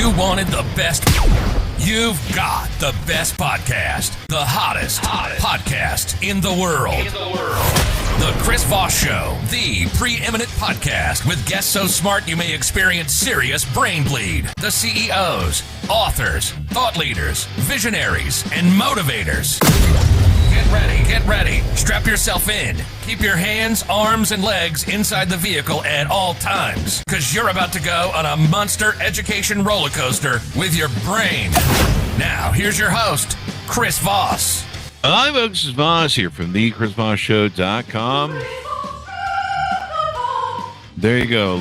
You wanted the best. You've got the best podcast. The hottest podcast in the world. The Chris Voss Show, the preeminent podcast with guests so smart you may experience serious brain bleed. The CEOs, authors, thought leaders, visionaries, and motivators. Get ready. Strap yourself in. Keep your hands, arms, and legs inside the vehicle at all times, because you're about to go on a monster education roller coaster with your brain. Now, here's your host, Chris Voss. Hi, folks. It's Voss here from the ChrisVossShow.com. There you go.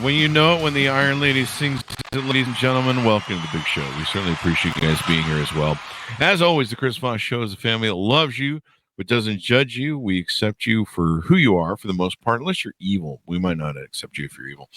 When you know it, when the Iron Lady sings, ladies and gentlemen, welcome to the big show. We certainly appreciate you guys being here as well. As always, the Chris Voss Show is a family that loves you, but doesn't judge you. We accept you for who you are, for the most part, unless you're evil. We might not accept you if you're evil.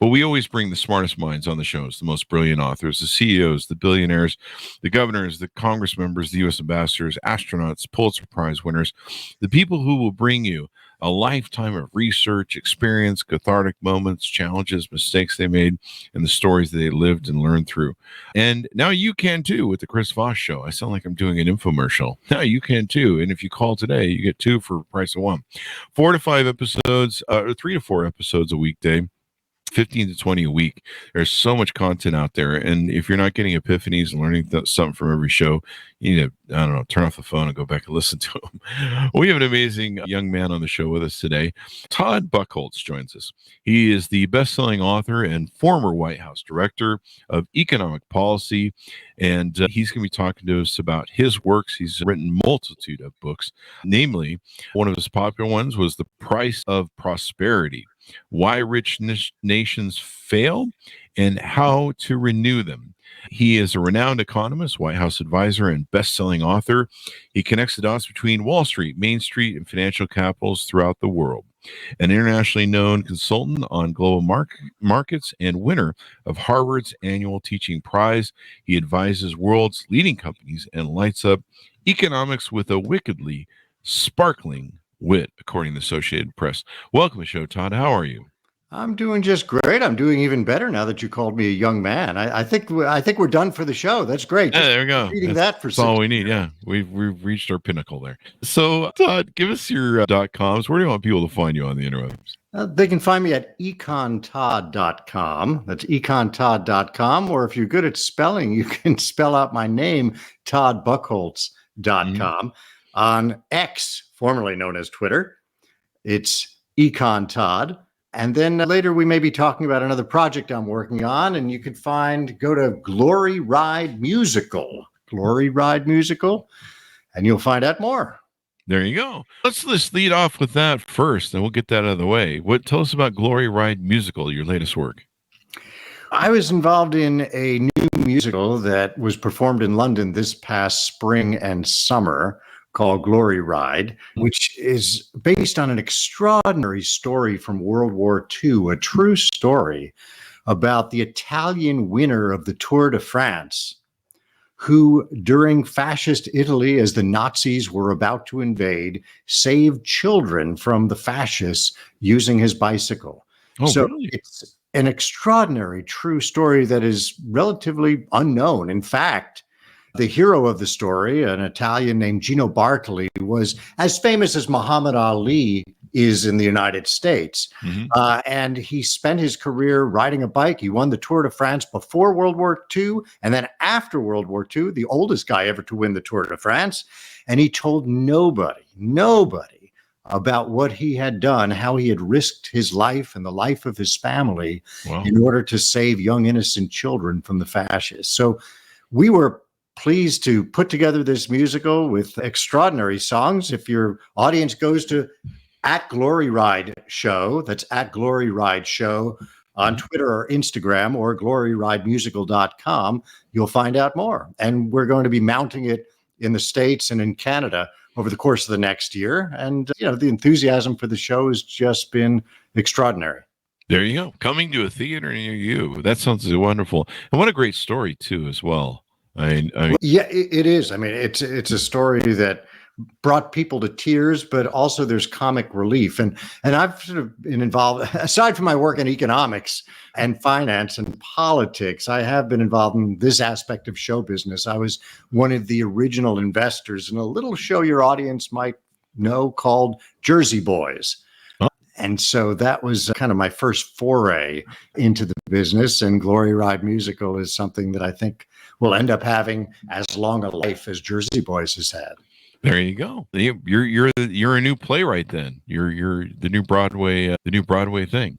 But we always bring the smartest minds on the shows, the most brilliant authors, the CEOs, the billionaires, the governors, the Congress members, the U.S. ambassadors, astronauts, Pulitzer Prize winners, the people who will bring you a lifetime of research, experience, cathartic moments, challenges, mistakes they made, and the stories that they lived and learned through. And now you can too with the Chris Voss Show. I sound like I'm doing an infomercial. Now you can too. And if you call today, you get 2 for the price of 1. 4 to 5 episodes, or 3 to 4 episodes a weekday. 15 to 20 a week. There's so much content out there. And if you're not getting epiphanies and learning something from every show, you need to, I don't know, turn off the phone and go back and listen to them. We have an amazing young man on the show with us today. Todd Buchholz joins us. He is the best-selling author and former White House director of economic policy. And he's going to be talking to us about his works. He's written a multitude of books. Namely, one of his popular ones was The Price of Prosperity: Why Rich Nations Fail and How to Renew Them. He is a renowned economist, White House advisor, and best-selling author. He connects the dots between Wall Street, Main Street, and financial capitals throughout the world. An internationally known consultant on global markets and winner of Harvard's annual teaching prize, he advises world's leading companies and lights up economics with a wickedly sparkling wit, according to the Associated Press. Welcome to the show, Todd. How are you? I'm doing just great. I'm doing even better now that you called me a young man. I think we're done for the show. That's great. Yeah, there we go. Reading that's all we need. Yeah, we've reached our pinnacle there. So, Todd, give us your .coms. Where do you want people to find you on the interwebs? They can find me at econtodd.com. That's econtodd.com. Or if you're good at spelling, you can spell out my name, toddbuchholz.com. On X, formerly known as Twitter, it's econtodd. And then later we may be talking about another project I'm working on, and you can go to Glory Ride Musical, and you'll find out more. There you go. Let's lead off with that first, and we'll get that out of the way. Tell us about Glory Ride Musical, your latest work. I was involved in a new musical that was performed in London this past spring and summer, called Glory Ride, which is based on an extraordinary story from World War II, a true story about the Italian winner of the Tour de France, who during fascist Italy, as the Nazis were about to invade, saved children from the fascists using his bicycle. Oh, so really? It's an extraordinary true story that is relatively unknown. In fact, the hero of the story, an Italian named Gino Bartoli, was as famous as Muhammad Ali is in the United States. Mm-hmm. And he spent his career riding a bike. He won the Tour de France before World War II. And then after World War II, the oldest guy ever to win the Tour de France. And he told nobody about what he had done, how he had risked his life and the life of his family in order to save young, innocent children from the fascists. So we were pleased to put together this musical with extraordinary songs. If your audience goes to @GloryRideShow, that's @GloryRideShow on Twitter or Instagram, or gloryridemusical.com, you'll find out more. And we're going to be mounting it in the States and in Canada over the course of the next year. And, the enthusiasm for the show has just been extraordinary. There you go. Coming to a theater near you. That sounds wonderful. And what a great story, too, as well. Yeah, it is. I mean, it's a story that brought people to tears, but also there's comic relief. And I've sort of been involved, aside from my work in economics and finance and politics, I have been involved in this aspect of show business. I was one of the original investors in a little show your audience might know called Jersey Boys. And so that was kind of my first foray into the business. And Glory Ride Musical is something that I think will end up having as long a life as Jersey Boys has had. There you go. You're a new playwright then. You're the new Broadway thing.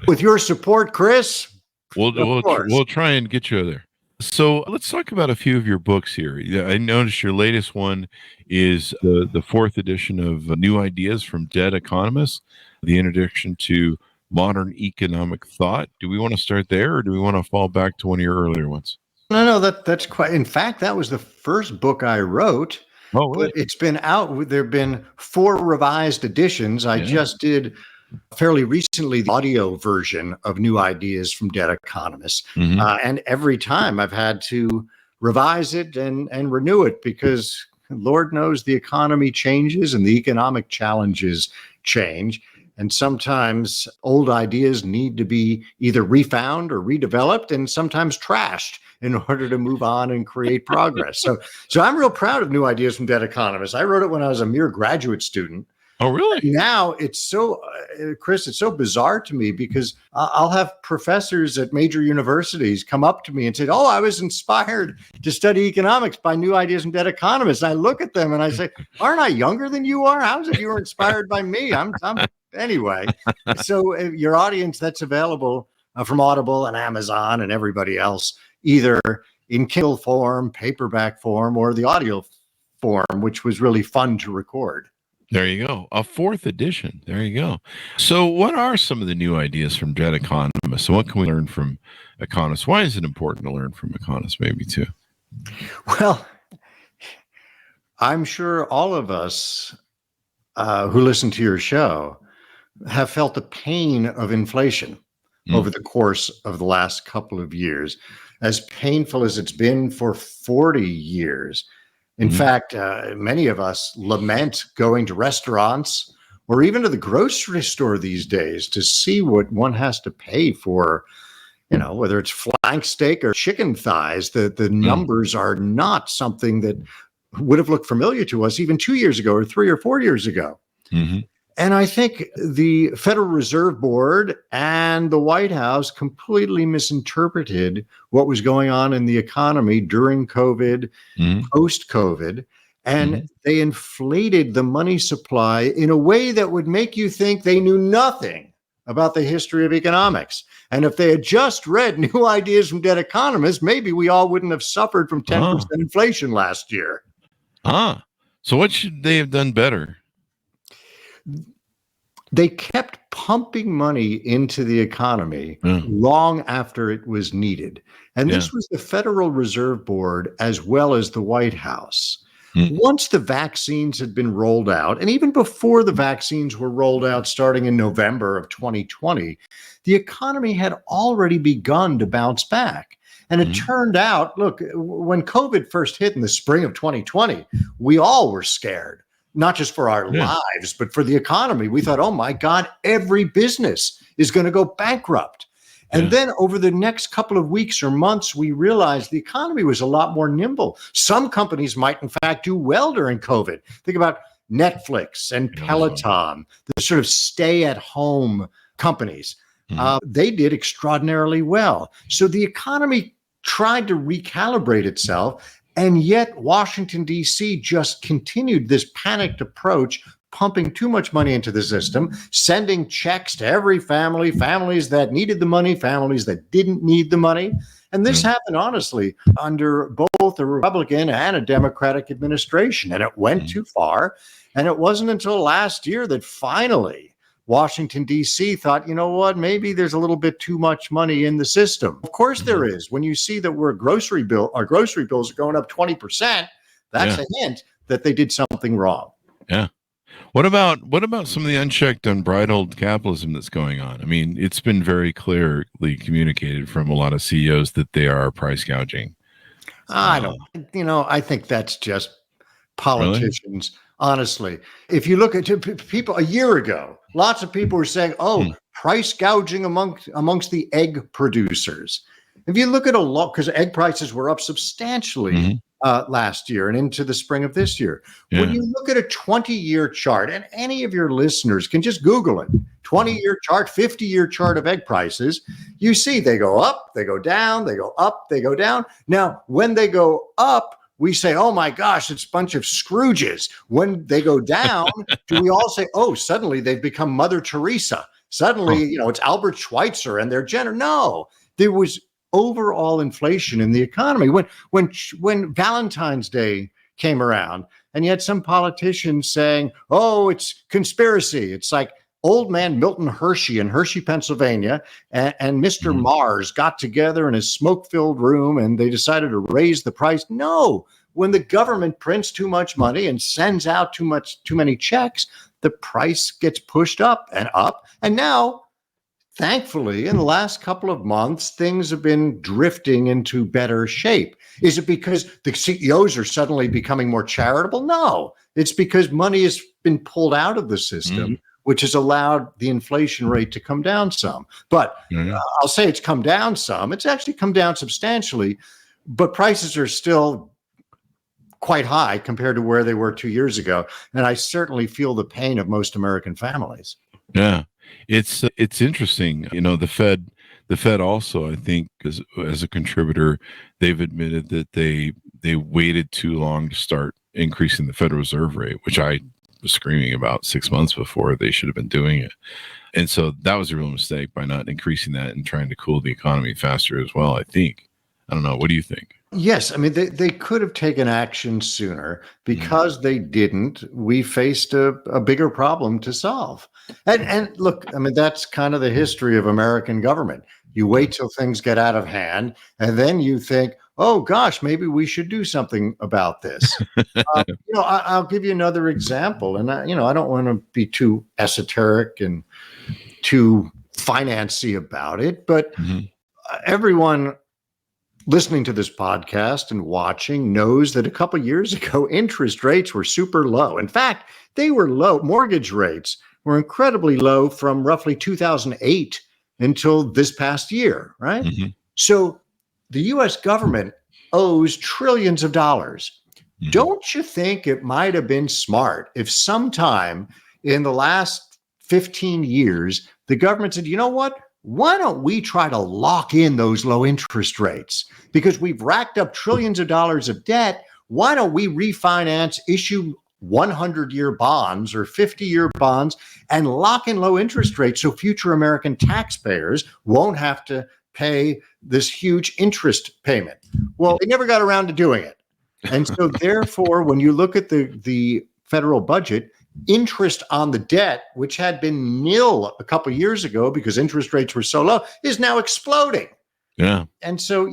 With your support, Chris, we'll try and get you there. So let's talk about a few of your books here. I noticed your latest one is the fourth edition of New Ideas from Dead Economists, the introduction to modern economic thought. Do we want to start there, or do we want to fall back to one of your earlier ones? No, that's quite. In fact, that was the first book I wrote. Oh, really? But it's been out. There have been 4 revised editions. I just did fairly recently the audio version of New Ideas from Dead Economists. And every time I've had to revise it and renew it because Lord knows the economy changes and the economic challenges change. And sometimes old ideas need to be either refound or redeveloped and sometimes trashed in order to move on and create progress. So I'm real proud of New Ideas from Dead Economists. I wrote it when I was a mere graduate student. Oh, really? Now it's so, Chris, it's so bizarre to me because I'll have professors at major universities come up to me and say, "Oh, I was inspired to study economics by New Ideas from Dead Economists." And I look at them and I say, "Aren't I younger than you are? How is it you were inspired by me?" I'm anyway. So your audience, that's available from Audible and Amazon and everybody else, either in Kindle form, paperback form, or the audio form, which was really fun to record. There you go. A 4th edition. There you go. So what are some of the new ideas from Dead Economists? And what can we learn from economists? Why is it important to learn from economists, maybe, too? Well, I'm sure all of us who listen to your show have felt the pain of inflation over the course of the last couple of years, as painful as it's been for 40 years. In fact, many of us lament going to restaurants or even to the grocery store these days to see what one has to pay for, whether it's flank steak or chicken thighs. The numbers are not something that would have looked familiar to us even 2 years ago or 3 or 4 years ago. And I think the Federal Reserve Board and the White House completely misinterpreted what was going on in the economy during COVID, post-COVID, and they inflated the money supply in a way that would make you think they knew nothing about the history of economics. And if they had just read New Ideas from Dead Economists, maybe we all wouldn't have suffered from 10% inflation last year. So what should they have done better? They kept pumping money into the economy long after it was needed. And this was the Federal Reserve Board as well as the White House. Once the vaccines had been rolled out, and even before the vaccines were rolled out starting in November of 2020, the economy had already begun to bounce back. And it turned out, look, when COVID first hit in the spring of 2020, we all were scared. Not just for our lives, but for the economy. We thought, oh my God, every business is going to go bankrupt. And then over the next couple of weeks or months, we realized the economy was a lot more nimble. Some companies might, in fact, do well during COVID. Think about Netflix and Peloton, the sort of stay-at-home companies. They did extraordinarily well. So the economy tried to recalibrate itself. And yet Washington, D.C. just continued this panicked approach, pumping too much money into the system, sending checks to every family, families that needed the money, families that didn't need the money. And this happened, honestly, under both a Republican and a Democratic administration. And it went too far. And it wasn't until last year that finally Washington, D.C. thought, you know what, maybe there's a little bit too much money in the system. Of course there is. When you see that our grocery bills are going up 20%, that's a hint that they did something wrong. Yeah. What about some of the unchecked, unbridled capitalism that's going on? I mean, it's been very clearly communicated from a lot of CEOs that they are price gouging. I think that's just politicians. Really? Honestly, if you look at people a year ago, lots of people were saying, price gouging amongst the egg producers. If you look at a lot, because egg prices were up substantially last year and into the spring of this year. Yeah. When you look at a 20-year chart, and any of your listeners can just Google it, 20-year chart, 50-year chart of egg prices, you see they go up, they go down, they go up, they go down. Now, when they go up, we say, oh my gosh, it's a bunch of Scrooges. When they go down, do we all say, oh, suddenly they've become Mother Teresa? Suddenly, it's Albert Schweitzer and their gender. No, there was overall inflation in the economy. When Valentine's Day came around, and you had some politicians saying, oh, it's conspiracy. It's like old man Milton Hershey in Hershey, Pennsylvania, and Mr. Mars got together in a smoke-filled room and they decided to raise the price. No, when the government prints too much money and sends out too many checks, the price gets pushed up. And now, thankfully, in the last couple of months, things have been drifting into better shape. Is it because the CEOs are suddenly becoming more charitable? No, it's because money has been pulled out of the system, which has allowed the inflation rate to come down some. But I'll say it's come down some. It's actually come down substantially, but prices are still quite high compared to where they were 2 years ago. And I certainly feel the pain of most American families. Yeah, it's interesting. The Fed also, I think, as a contributor, they've admitted that they waited too long to start increasing the Federal Reserve rate, which I was screaming about 6 months before they should have been doing it. And so that was a real mistake by not increasing that and trying to cool the economy faster as well, I think. I don't know. What do you think? Yes. I mean, they could have taken action sooner. Because they didn't, we faced a bigger problem to solve. And look, I mean, that's kind of the history of American government. You wait till things get out of hand, and then you think, oh gosh, maybe we should do something about this. I'll give you another example, and I don't want to be too esoteric and too financy about it, but everyone listening to this podcast and watching knows that a couple of years ago, interest rates were super low. In fact, they were low. Mortgage rates were incredibly low from roughly 2008 until this past year, right? So the U.S. government owes trillions of dollars. Don't you think it might have been smart if sometime in the last 15 years, the government said, you know what? Why don't we try to lock in those low interest rates? Because we've racked up trillions of dollars of debt. Why don't we refinance, issue 100-year bonds or 50-year bonds and lock in low interest rates so future American taxpayers won't have to pay this huge interest payment? Well, they never got around to doing it. And so therefore, when you look at the federal budget, interest on the debt, which had been nil a couple of years ago because interest rates were so low, is now exploding. Yeah. And so,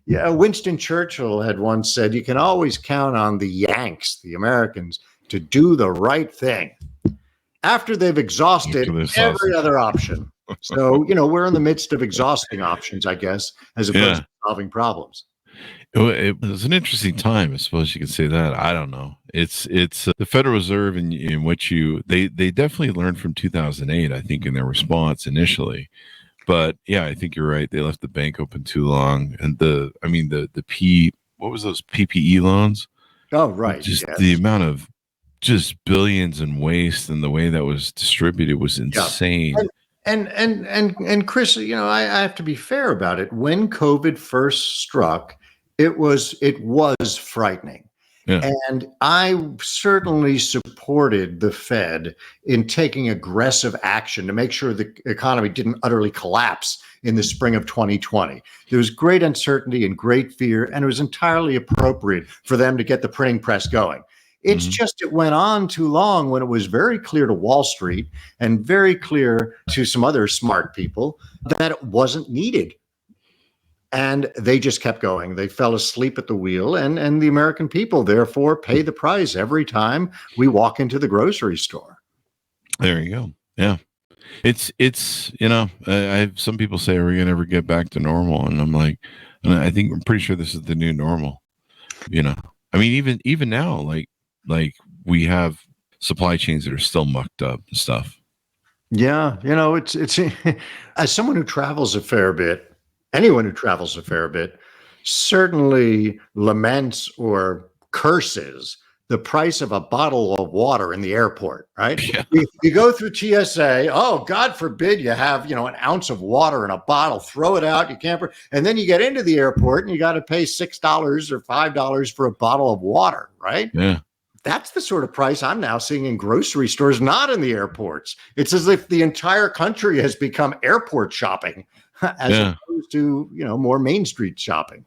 Winston Churchill had once said, you can always count on the Yanks, the Americans, to do the right thing after they've exhausted every other option. So, we're in the midst of exhausting options, I guess, as opposed to solving problems. It was an interesting time, I suppose you could say that. I don't know. It's the Federal Reserve in which they definitely learned from 2008, I think, in their response initially. But yeah, I think you're right. They left the bank open too long, and what was those PPE loans? Oh, right. Just the amount of just billions in waste and the way that was distributed was insane. And Chris, I have to be fair about it. When COVID first struck, it was frightening. Yeah. And I certainly supported the Fed in taking aggressive action to make sure the economy didn't utterly collapse in the spring of 2020. There was great uncertainty and great fear, and it was entirely appropriate for them to get the printing press going. It's just it went on too long when it was very clear to Wall Street and very clear to some other smart people that it wasn't needed. And they just kept going. They fell asleep at the wheel, and the American people, therefore, pay the price every time we walk into the grocery store. There you go. Yeah. It's some people say, are we going to ever get back to normal? And I'm like, I'm pretty sure this is the new normal. I mean, even now, like like we have supply chains that are still mucked up and stuff. Yeah, it's as someone who travels a fair bit, anyone who travels a fair bit certainly laments or curses the price of a bottle of water in the airport, right? Yeah. You go through TSA, oh, God forbid you have, an ounce of water in a bottle, throw it out, you can't, and then you get into the airport and you got to pay $6 or $5 for a bottle of water, right? Yeah. That's the sort of price I'm now seeing in grocery stores, not in the airports. It's as if the entire country has become airport shopping as opposed to, more Main Street shopping.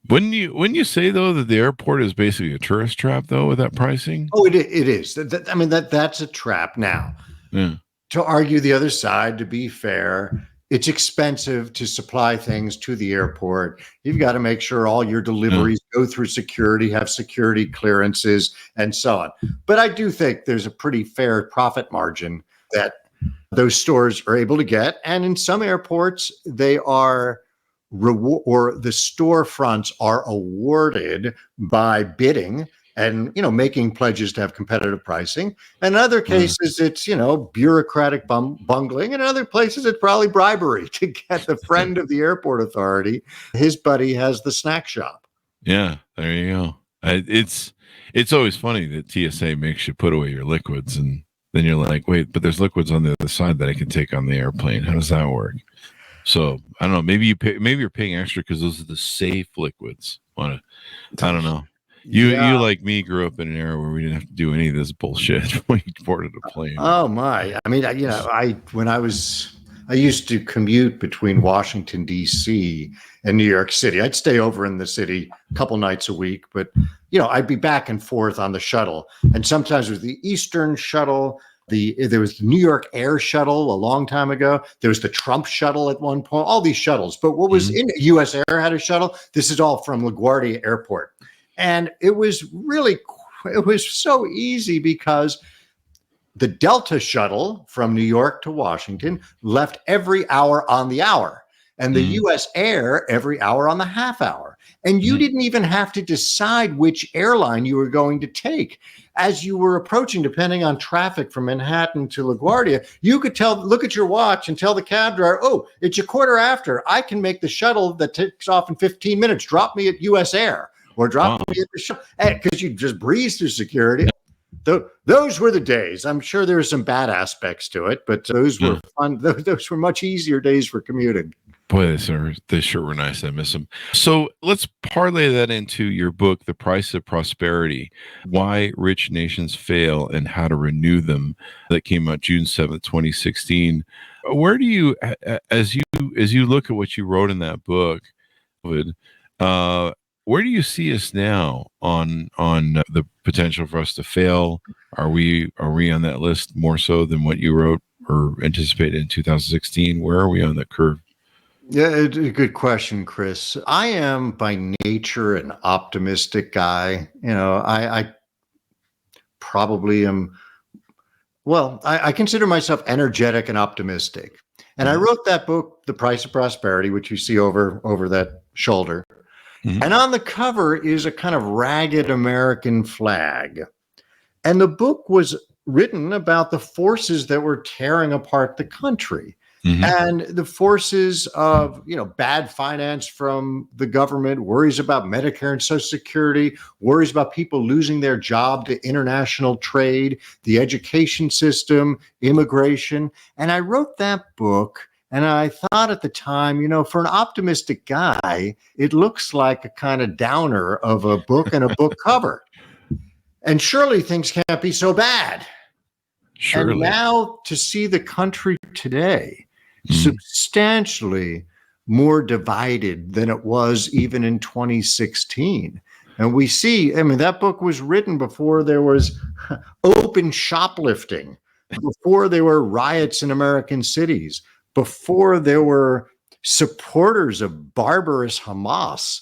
Wouldn't you say though that the airport is basically a tourist trap though with that pricing? Oh, it is. That's a trap now. Yeah. To argue the other side, to be fair, it's expensive to supply things to the airport. You've got to make sure all your deliveries go through security, have security clearances, and so on. But I do think there's a pretty fair profit margin that those stores are able to get. And in some airports, they are or the storefronts are awarded by bidding and, making pledges to have competitive pricing. And in other cases, it's, bureaucratic bungling. And in other places, it's probably bribery to get the friend of the airport authority. His buddy has the snack shop. Yeah, there you go. It's always funny that TSA makes you put away your liquids. And then you're like, wait, but there's liquids on the other side that I can take on the airplane. How does that work? So I don't know. Maybe you're paying extra because those are the safe liquids. I don't know. You like me grew up in an era where we didn't have to do any of this bullshit when you boarded a plane. Oh my! I mean, I used to commute between Washington D.C. and New York City. I'd stay over in the city a couple nights a week, but I'd be back and forth on the shuttle, and sometimes it was the Eastern shuttle. There was the New York Air shuttle a long time ago. There was the Trump shuttle at one point, all these shuttles. But what was in US Air had a shuttle. This is all from LaGuardia Airport. And it was so easy because the Delta shuttle from New York to Washington left every hour on the hour. And the US Air every hour on the half hour. And you didn't even have to decide which airline you were going to take. As you were approaching, depending on traffic from Manhattan to LaGuardia, you could look at your watch and tell the cab driver, oh, it's a quarter after. I can make the shuttle that takes off in 15 minutes. Drop me at US Air or drop me at the shuttle. Because you just breeze through security. Those were the days. I'm sure there were some bad aspects to it, but those were fun. Those were much easier days for commuting. Boy, they sure were nice. I miss them. So let's parlay that into your book, The Price of Prosperity, Why Rich Nations Fail and How to Renew Them, that came out June 7th, 2016. Where do you, as you look at what you wrote in that book, where do you see us now on the potential for us to fail? Are we on that list more so than what you wrote or anticipated in 2016? Where are we on that curve? Yeah, a good question, Chris. I am by nature an optimistic guy. I probably am. Well, I consider myself energetic and optimistic. And I wrote that book, The Price of Prosperity, which you see over that shoulder. And on the cover is a kind of ragged American flag. And the book was written about the forces that were tearing apart the country. And the forces of, bad finance from the government, worries about Medicare and Social Security, worries about people losing their job to international trade, the education system, immigration. And I wrote that book. And I thought at the time, for an optimistic guy, it looks like a kind of downer of a book and a book cover. And surely things can't be so bad. Surely. And now to see the country today substantially more divided than it was even in 2016. And we see, that book was written before there was open shoplifting, before there were riots in American cities, before there were supporters of barbarous Hamas,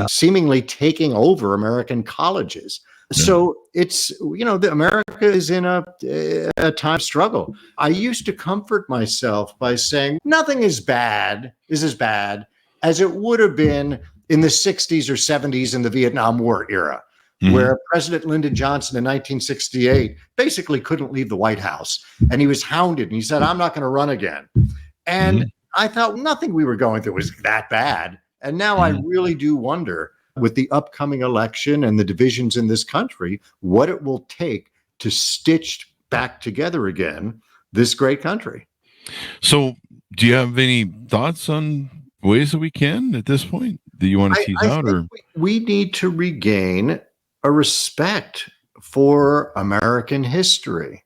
seemingly taking over American colleges. So it's, America is in a time of struggle. I used to comfort myself by saying nothing is as bad as it would have been in the 60s or 70s in the Vietnam War era, where President Lyndon Johnson in 1968 basically couldn't leave the White House, and he was hounded, and he said, "I'm not going to run again." And I thought nothing we were going through was that bad. And now I really do wonder, with the upcoming election and the divisions in this country, what it will take to stitch back together again this great country. So do you have any thoughts on ways that we can at this point that you want to tease out? Or we need to regain a respect for American history.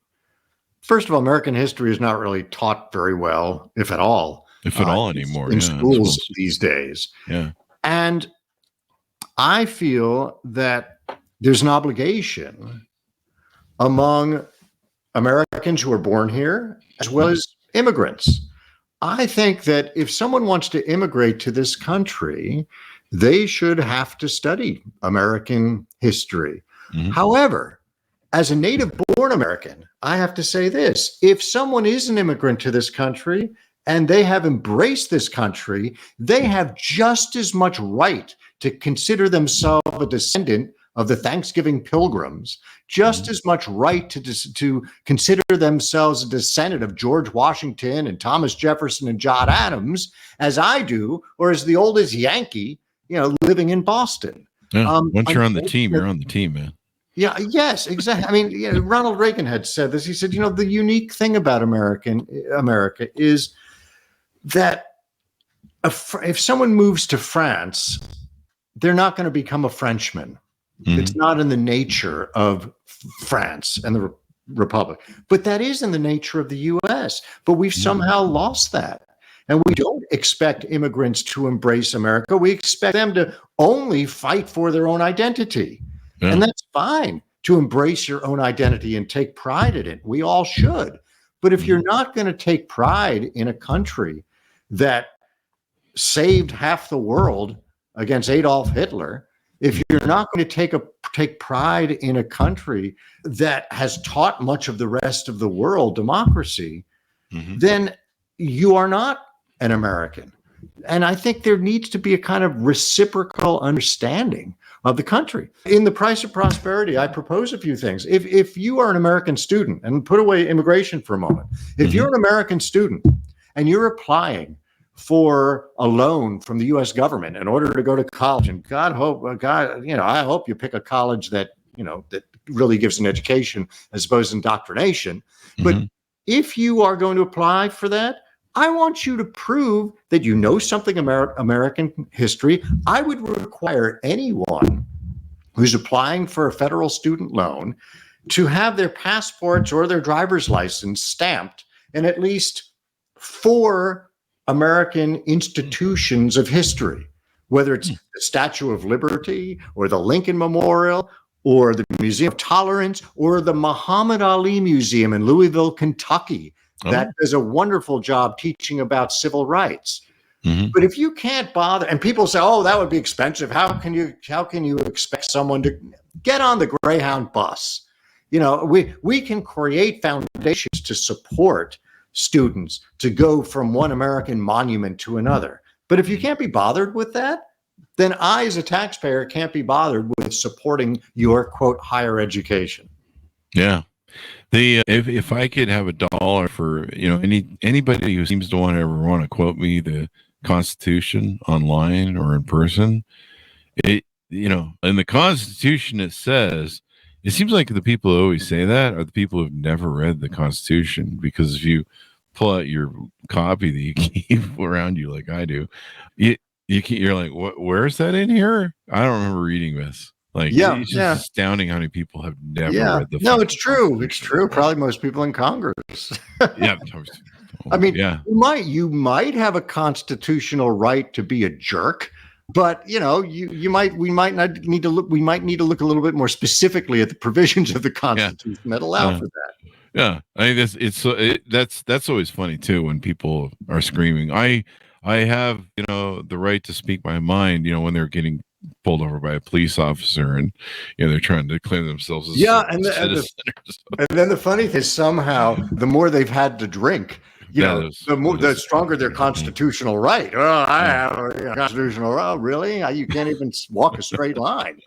First of all, American history is not really taught very well, if at all. If at all anymore. In schools these days. Yeah. And I feel that there's an obligation among Americans who are born here, as well as immigrants. I think that if someone wants to immigrate to this country, they should have to study American history. However, as a native-born American, I have to say this: if someone is an immigrant to this country and they have embraced this country, they have just as much right to consider themselves a descendant of the Thanksgiving Pilgrims, just as much right to consider themselves a descendant of George Washington and Thomas Jefferson and John Adams as I do, or as the oldest Yankee, living in Boston. Yeah. Once you're on the team, you're on the team, man. Yeah. Yes, exactly. I mean, Ronald Reagan had said this. He said, the unique thing about America is that if someone moves to France, they're not going to become a Frenchman. It's not in the nature of France and the Republic, but that is in the nature of the U.S. But we've somehow lost that. And we don't expect immigrants to embrace America. We expect them to only fight for their own identity. Yeah. And that's fine to embrace your own identity and take pride in it. We all should. But if you're not going to take pride in a country that saved half the world against Adolf Hitler, if you're not going to take pride in a country that has taught much of the rest of the world democracy, then you are not an American. And I think there needs to be a kind of reciprocal understanding of the country. In The Price of Prosperity, I propose a few things. If you are an American student, and put away immigration for a moment, if you're an American student and you're applying for a loan from the U.S. government in order to go to college, and I hope you pick a college that really gives an education as opposed to indoctrination. But if you are going to apply for that, I want you to prove that you know something about American history. I would require anyone who's applying for a federal student loan to have their passports or their driver's license stamped in at least 4 American institutions of history, whether it's the Statue of Liberty or the Lincoln Memorial or the Museum of Tolerance or the Muhammad Ali Museum in Louisville, Kentucky. That does a wonderful job teaching about civil rights. But if you can't bother, and people say, "Oh, that would be expensive. How can you expect someone to get on the Greyhound bus?" We can create foundations to support students to go from one American monument to another. But if you can't be bothered with that, then I, as a taxpayer, can't be bothered with supporting your, quote, higher education. Yeah. If I could have $1 for anybody who seems to want to quote me the Constitution online or in person, in the Constitution it says, it seems like the people who always say that are the people who've never read the Constitution, because if you pull out your copy that you keep around you like I do, you're like, where's that in here? I don't remember reading this. It's just astounding how many people have never read the. No, it's true. It's true. Probably most people in Congress. Yeah. I mean, you might have a constitutional right to be a jerk, but we might need to look a little bit more specifically at the provisions of the Constitution that allow for that. Yeah, I think that's always funny too when people are screaming. I have the right to speak my mind. When they're getting pulled over by a police officer and they're trying to claim themselves as citizens. And then the funny thing is, somehow the more they've had to drink, the stronger their constitutional right. Oh, I have a constitutional right. Really? You can't even walk a straight line.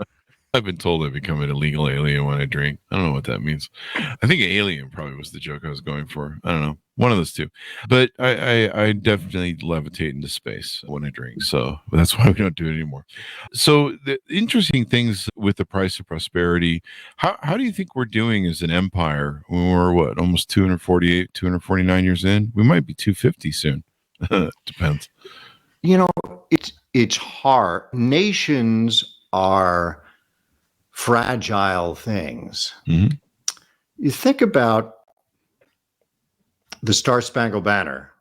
I've been told I become an illegal alien when I drink. I don't know what that means. I think alien probably was the joke I was going for. I don't know. One of those two. But I definitely levitate into space when I drink. So that's why we don't do it anymore. So the interesting things with the price of prosperity, how do you think we're doing as an empire when we're almost 248, 249 years in? We might be 250 soon. Depends. It's hard. Nations are fragile things. Mm-hmm. You think about the Star-Spangled Banner.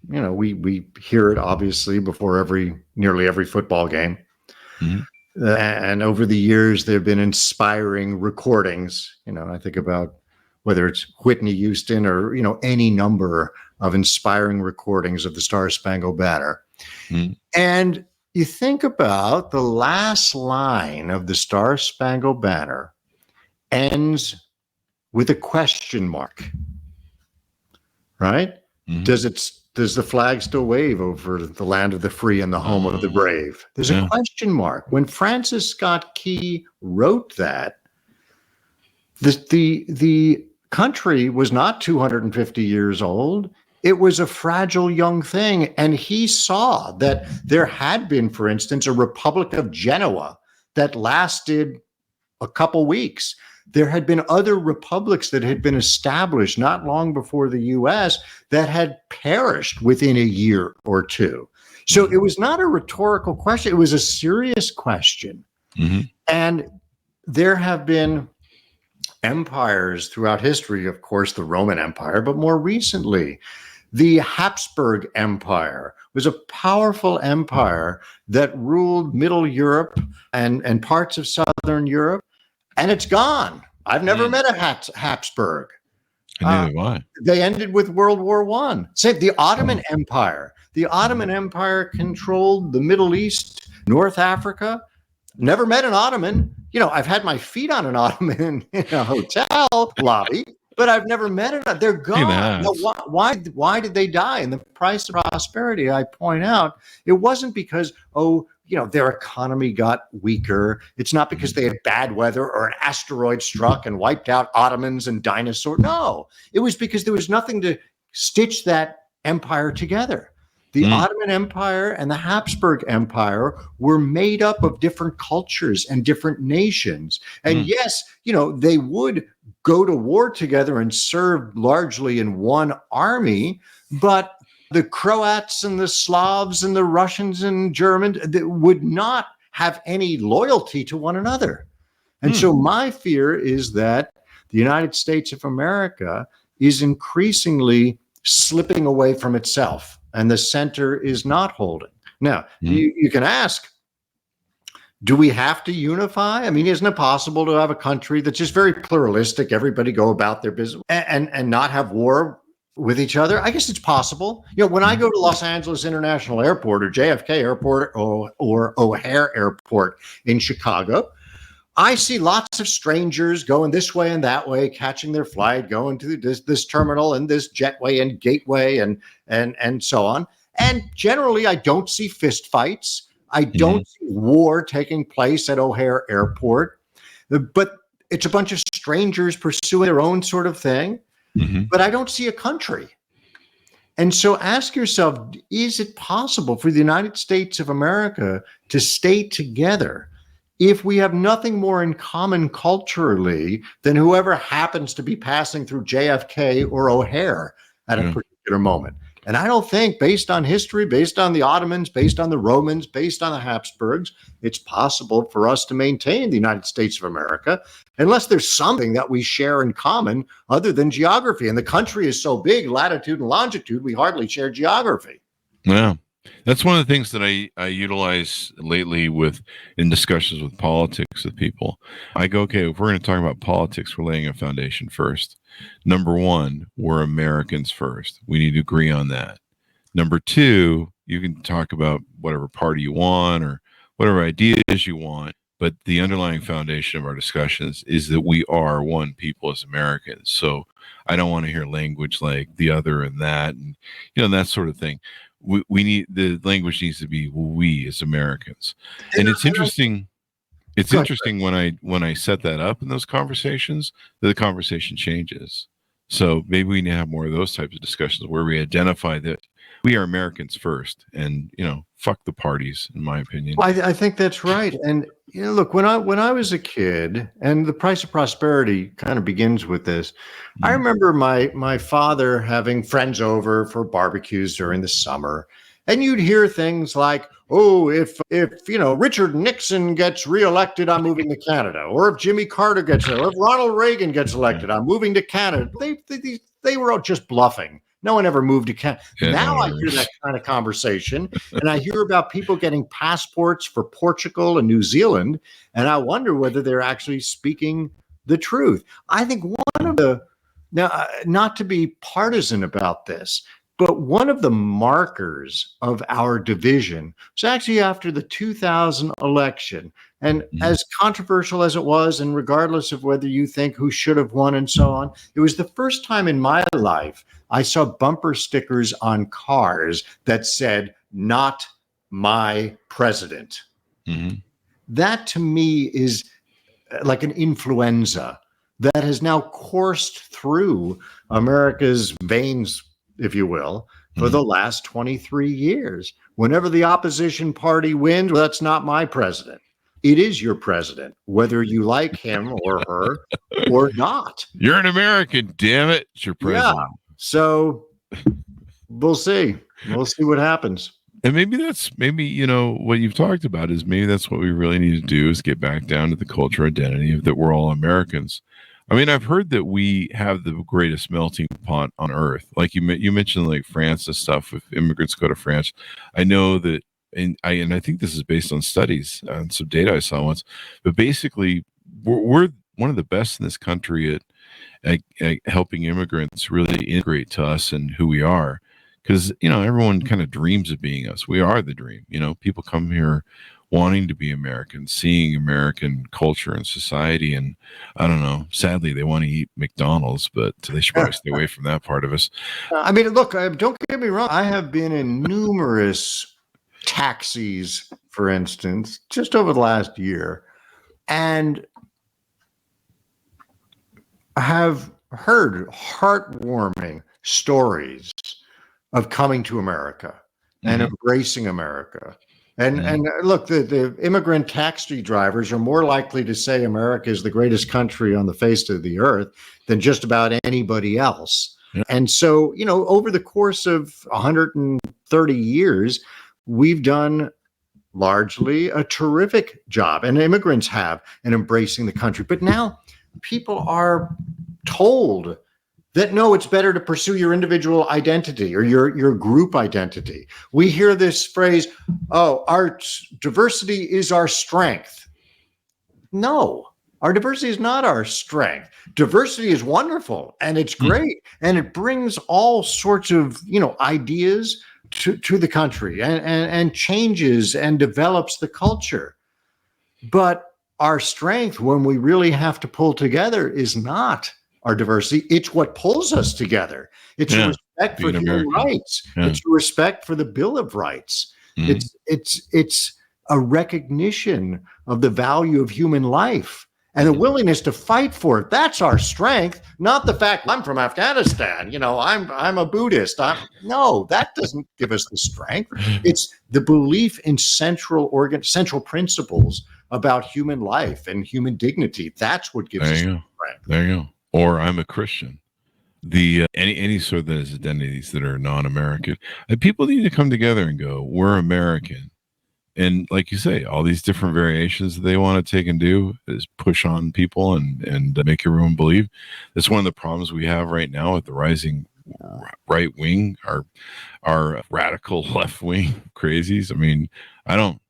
We hear it obviously before nearly every football game. Mm-hmm. And over the years, there have been inspiring recordings. I think about whether it's Whitney Houston or, any number of inspiring recordings of the Star-Spangled Banner. Mm-hmm. And you think about the last line of the Star-Spangled Banner ends with a question mark, right? Mm-hmm. Does the flag still wave over the land of the free and the home of the brave? There's a question mark. When Francis Scott Key wrote that, the country was not 250 years old. It was a fragile young thing. And he saw that there had been, for instance, a Republic of Genoa that lasted a couple weeks. There had been other republics that had been established not long before the U.S. that had perished within a year or two. So it was not a rhetorical question. It was a serious question. Mm-hmm. And there have been empires throughout history, of course, the Roman Empire, but more recently, the Habsburg Empire was a powerful empire that ruled Middle Europe and parts of Southern Europe, and it's gone. I've never met a Habsburg. Why? They ended with World War I. Say the Ottoman Empire. The Ottoman Empire controlled the Middle East, North Africa. Never met an Ottoman. I've had my feet on an Ottoman in a hotel lobby, but I've never met it. They're gone. Now, why did they die? And the price of prosperity, I point out, it wasn't because, their economy got weaker. It's not because they had bad weather or an asteroid struck and wiped out Ottomans and dinosaurs. No, it was because there was nothing to stitch that empire together. The Ottoman Empire and the Habsburg Empire were made up of different cultures and different nations. And yes, they would go to war together and serve largely in one army, but the Croats and the Slavs and the Russians and Germans would not have any loyalty to one another. And so my fear is that the United States of America is increasingly slipping away from itself, and the center is not holding. Now, you can ask, do we have to unify? I mean, isn't it possible to have a country that's just very pluralistic, everybody go about their business and not have war with each other? I guess it's possible. When I go to Los Angeles International Airport or JFK Airport or O'Hare Airport in Chicago, I see lots of strangers going this way and that way, catching their flight, going to this terminal and this jetway and gateway and so on. And generally, I don't see fist fights. I don't see war taking place at O'Hare Airport. But it's a bunch of strangers pursuing their own sort of thing. But I don't see a country. And so ask yourself, is it possible for the United States of America to stay together if we have nothing more in common culturally than whoever happens to be passing through JFK or O'Hare at a particular moment? And I don't think, based on history, based on the Ottomans, based on the Romans, based on the Habsburgs, it's possible for us to maintain the United States of America unless there's something that we share in common other than geography. And the country is so big, latitude and longitude, we hardly share geography. Yeah. That's one of the things that I utilize lately in discussions with politics with people. I go, okay, if we're going to talk about politics, we're laying a foundation first. Number one, we're Americans first. We need to agree on that. Number two, you can talk about whatever party you want or whatever ideas you want, but the underlying foundation of our discussions is that we are one people as Americans. So I don't want to hear language like the other and that, and that sort of thing. We need, the language needs to be we as Americans. And it's interesting. It's interesting when I set that up in those conversations, the conversation changes. So maybe we need to have more of those types of discussions where we identify that we are Americans first, and fuck the parties, in my opinion. I think that's right. And look, when I was a kid, and the price of prosperity kind of begins with this. I remember my father having friends over for barbecues during the summer, and you'd hear things like, "Oh, if Richard Nixon gets reelected, I'm moving to Canada," or if Jimmy Carter gets elected, or if Ronald Reagan gets elected, I'm moving to Canada. They were all just bluffing. No one ever moved to Canada. Now I hear that kind of conversation, and I hear about people getting passports for Portugal and New Zealand, and I wonder whether they're actually speaking the truth. I think one of the, now, not to be partisan about this, but one of the markers of our division was actually after the 2000 election. And as controversial as it was, and regardless of whether you think who should have won and so on, it was the first time in my life I saw bumper stickers on cars that said, "Not my president." That to me is like an influenza that has now coursed through America's veins, if you will, for the last 23 years. Whenever the opposition party wins, well, that's not my president. It is your president, whether you like him or her or not. You're an American, damn it. It's your president. Yeah. So we'll see. We'll see what happens. And maybe what you've talked about is maybe that's what we really need to do, is get back down to the culture identity of that we're all Americans. I mean, I've heard that we have the greatest melting pot on earth. Like you mentioned, like France and stuff. If immigrants go to France, I know that, and I think this is based on studies and some data I saw once. But basically, we're one of the best in this country at helping immigrants really integrate to us and who we are. Because everyone kind of dreams of being us. We are the dream. People come here wanting to be American, seeing American culture and society, and I don't know. Sadly, they want to eat McDonald's, but they should probably stay away from that part of us. I mean, look, don't get me wrong. I have been in numerous taxis, for instance, just over the last year, and I have heard heartwarming stories of coming to America and embracing America. And look, the immigrant taxi drivers are more likely to say America is the greatest country on the face of the earth than just about anybody else. Yeah. And so, over the course of 130 years, we've done largely a terrific job, and immigrants have, in embracing the country. But now people are told that no, it's better to pursue your individual identity or your group identity. We hear this phrase, "Oh, our diversity is our strength." No, our diversity is not our strength. Diversity is wonderful and it's great, and it brings all sorts of ideas to the country and changes and develops the culture. But our strength, when we really have to pull together, is not our diversity. It's what pulls us together. It's a respect for human rights. It's a respect for the Bill of Rights. It's a recognition of the value of human life and the willingness to fight for it. That's our strength, not the fact I'm from Afghanistan. I'm a Buddhist. No, that doesn't give us the strength. It's the belief in central principles about human life and human dignity. That's what gives us the strength. There you go. Or I'm a Christian. The any sort of those identities that are non-American, and people need to come together and go, we're American. And like you say, all these different variations that they want to take and do is push on people and make everyone believe. That's one of the problems we have right now with the rising right wing, our radical left wing crazies. I mean, I'm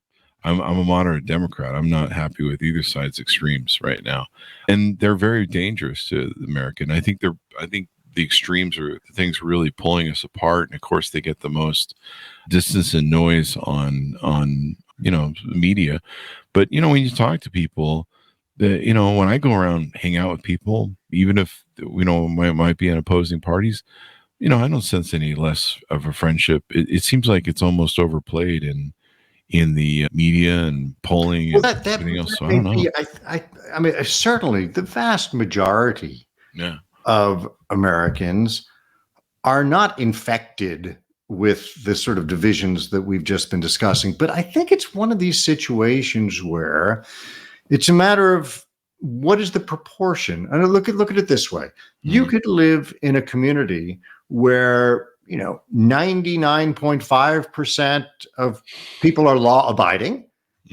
a moderate Democrat. I'm not happy with either side's extremes right now, and they're very dangerous to America. And I think the extremes are the things really pulling us apart. And of course, they get the most distance and noise on media. But when you talk to people, when I go around, hang out with people, even if might be in opposing parties, I don't sense any less of a friendship. It seems like it's almost overplayed, and in the media and polling Well, and everything else. So I don't know. I mean, certainly the vast majority of Americans are not infected with the sort of divisions that we've just been discussing. But I think it's one of these situations where it's a matter of what is the proportion. And look at it this way. You could live in a community where 99.5% of people are law abiding,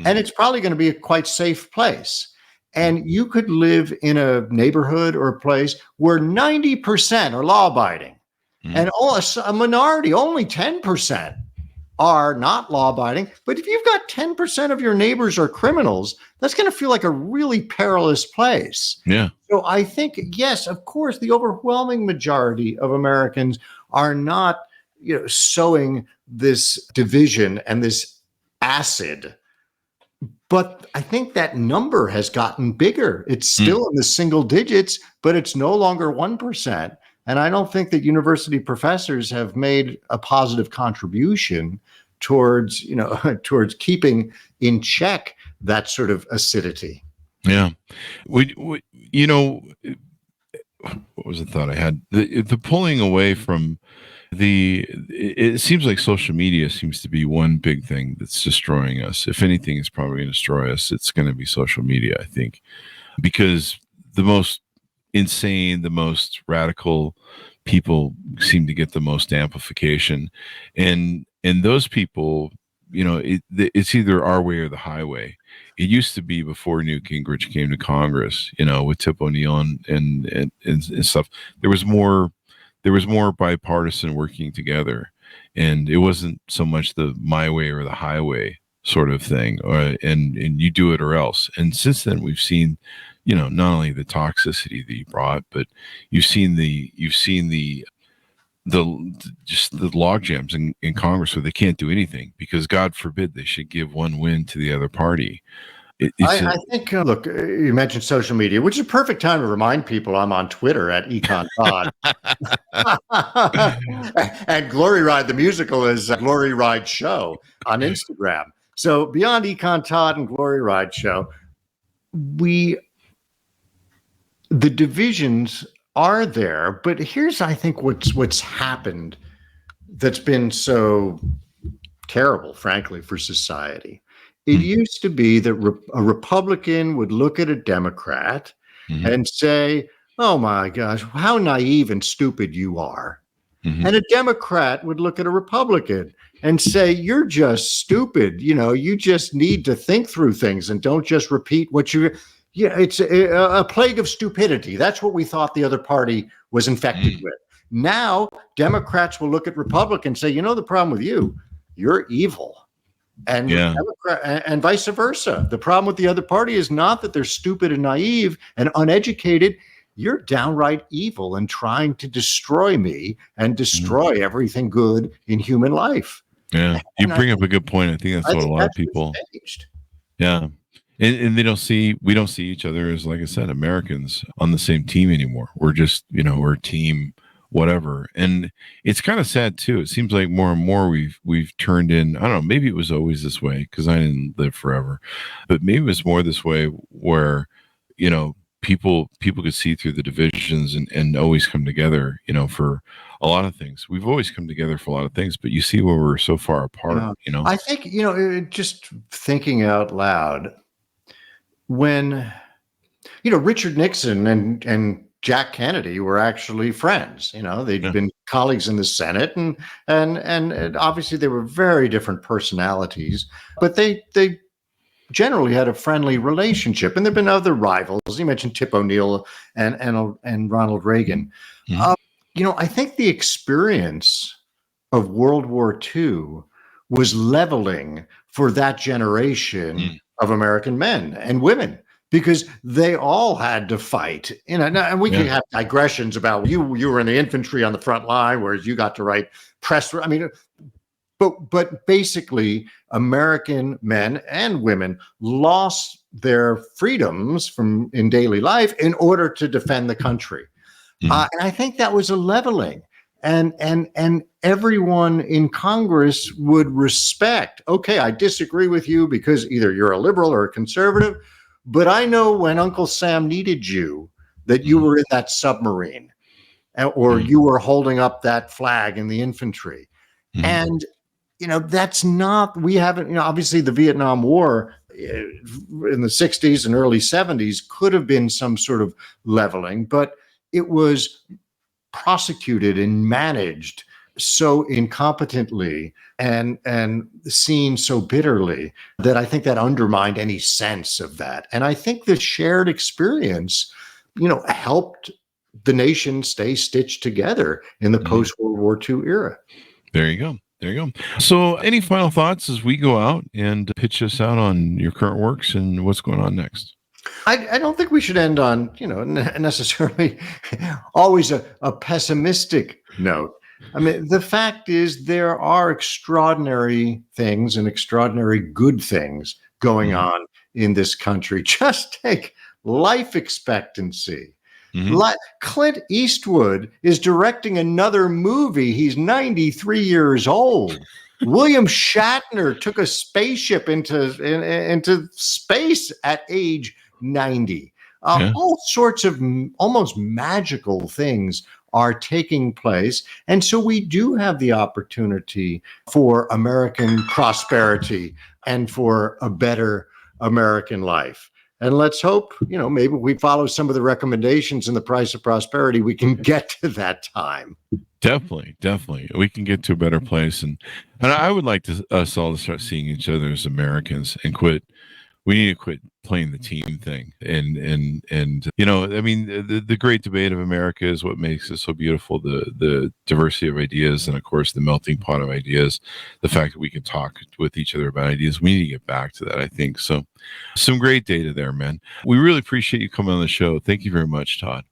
and it's probably going to be a quite safe place. And you could live in a neighborhood or a place where 90% are law abiding, and a minority, only 10% are not law abiding. But if you've got 10% of your neighbors are criminals, that's going to feel like a really perilous place. Yeah. So I think, yes, of course, the overwhelming majority of Americans are not, sowing this division and this acid. But I think that number has gotten bigger. It's still in the single digits, but it's no longer 1%. And I don't think that university professors have made a positive contribution towards, towards keeping in check that sort of acidity. Yeah. What was the thought I had? The pulling away from it seems like social media seems to be one big thing that's destroying us. If anything is probably going to destroy us, it's going to be social media, I think, because the most insane, the most radical people seem to get the most amplification, and those people, it's either our way or the highway. It used to be before Newt Gingrich came to Congress, with Tip O'Neill and stuff. There was more bipartisan working together, and it wasn't so much the my way or the highway sort of thing, and you do it or else. And since then, we've seen, not only the toxicity that you brought, but you've seen the just the log jams in Congress where they can't do anything because, God forbid, they should give one win to the other party. I think, look, you mentioned social media, which is a perfect time to remind people I'm on Twitter at Econ Todd. And Glory Ride, the musical, is Glory Ride Show on Instagram. So beyond Econ Todd and Glory Ride Show, the divisions are there. But here's, I think, what's happened that's been so terrible, frankly, for society. It used to be that a Republican would look at a Democrat and say, "Oh my gosh, how naive and stupid you are." And a Democrat would look at a Republican and say, "You're just stupid. You just need to think through things and don't just repeat what you." Yeah, it's a plague of stupidity. That's what we thought the other party was infected with. Now, Democrats will look at Republicans and say, "The problem with you, you're evil." And and vice versa. The problem with the other party is not that they're stupid and naive and uneducated. You're downright evil and trying to destroy me and destroy everything good in human life. Yeah, you bring up a good point. I think that's what a lot of people. Yeah, and we don't see each other as, like I said, Americans on the same team anymore. We're just, we're a team. Whatever. And it's kind of sad too. It seems like more and more we've turned in, I don't know, maybe it was always this way because I didn't live forever, but maybe it was more this way where, people could see through the divisions and always come together, for a lot of things. We've always come together for a lot of things, but you see where we're so far apart, I think, just thinking out loud, when, Richard Nixon and Jack Kennedy were actually friends. They'd been colleagues in the Senate, and obviously they were very different personalities, but they generally had a friendly relationship. And there've been other rivals. You mentioned Tip O'Neill and Ronald Reagan. I think the experience of World War II was leveling for that generation of American men and women, because they all had to fight, and we can have digressions about you were in the infantry on the front line, whereas you got to write press. I mean, but basically, American men and women lost their freedoms in daily life in order to defend the country, and I think that was a leveling. and everyone in Congress would respect. Okay, I disagree with you because either you're a liberal or a conservative, but I know when Uncle Sam needed you that you were in that submarine, or you were holding up that flag in the infantry. And that's not, we haven't, obviously the Vietnam War in the 60s and early 70s could have been some sort of leveling, but it was prosecuted and managed so incompetently and seen so bitterly that I think that undermined any sense of that. And I think the shared experience, helped the nation stay stitched together in the post-World War II era. There you go. There you go. So any final thoughts as we go out and pitch us out on your current works and what's going on next? I don't think we should end on, necessarily always a pessimistic note. I mean, the fact is there are extraordinary things and extraordinary good things going on in this country. Just take life expectancy. Clint Eastwood is directing another movie. He's 93 years old. William Shatner took a spaceship into space at age 90. All sorts of almost magical things are taking place. And so we do have the opportunity for American prosperity and for a better American life. And let's hope, maybe we follow some of the recommendations in The Price of Prosperity, we can get to that time. Definitely. We can get to a better place. And I would like us all to start seeing each other as Americans and quit. We need to quit playing the team thing. And the great debate of America is what makes it so beautiful, the diversity of ideas and, of course, the melting pot of ideas, the fact that we can talk with each other about ideas. We need to get back to that, I think. So some great data there, man. We really appreciate you coming on the show. Thank you very much, Todd.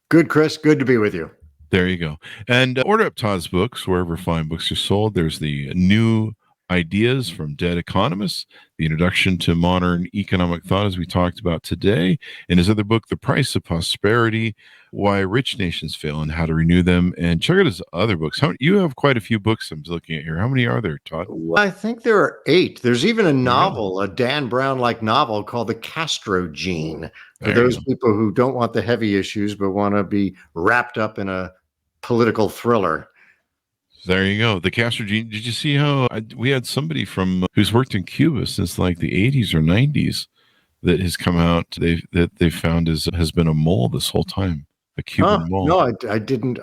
Good, Chris. Good to be with you. There you go. And order up Todd's books wherever fine books are sold. There's the New Ideas from Dead Economists, the Introduction to Modern Economic Thought, as we talked about today, and his other book, The Price of Prosperity, Why Rich Nations Fail and How to Renew Them. And check out his other books. You have quite a few books I'm looking at here. How many are there, Todd? Well, I think there are 8. There's even a novel, a Dan Brown-like novel called The Castro Gene, for those people who don't want the heavy issues but want to be wrapped up in a political thriller. There you go. The Castro Gene. Did you see how we had somebody who's worked in Cuba since like the 80s or 90s that has come out? They found has been a mole this whole time. A Cuban mole. No, I didn't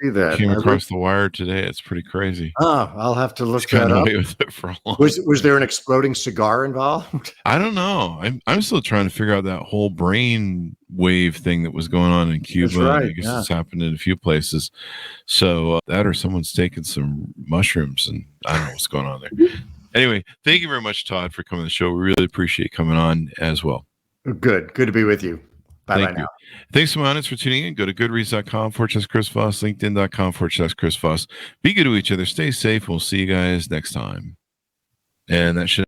see that. Came across the wire today. It's pretty crazy. I'll have to look that up. Away with it for a long was there an exploding cigar involved? I don't know. I'm still trying to figure out that whole brain wave thing that was going on in Cuba. That's right, I guess it's happened in a few places. So that or someone's taken some mushrooms and I don't know what's going on there. Anyway, thank you very much, Todd, for coming on the show. We really appreciate coming on as well. Good to be with you. Bye now. Thanks so much for tuning in. Go to goodreads.com/Chris Voss, LinkedIn.com/Chris Voss. Be good to each other. Stay safe. We'll see you guys next time. And that should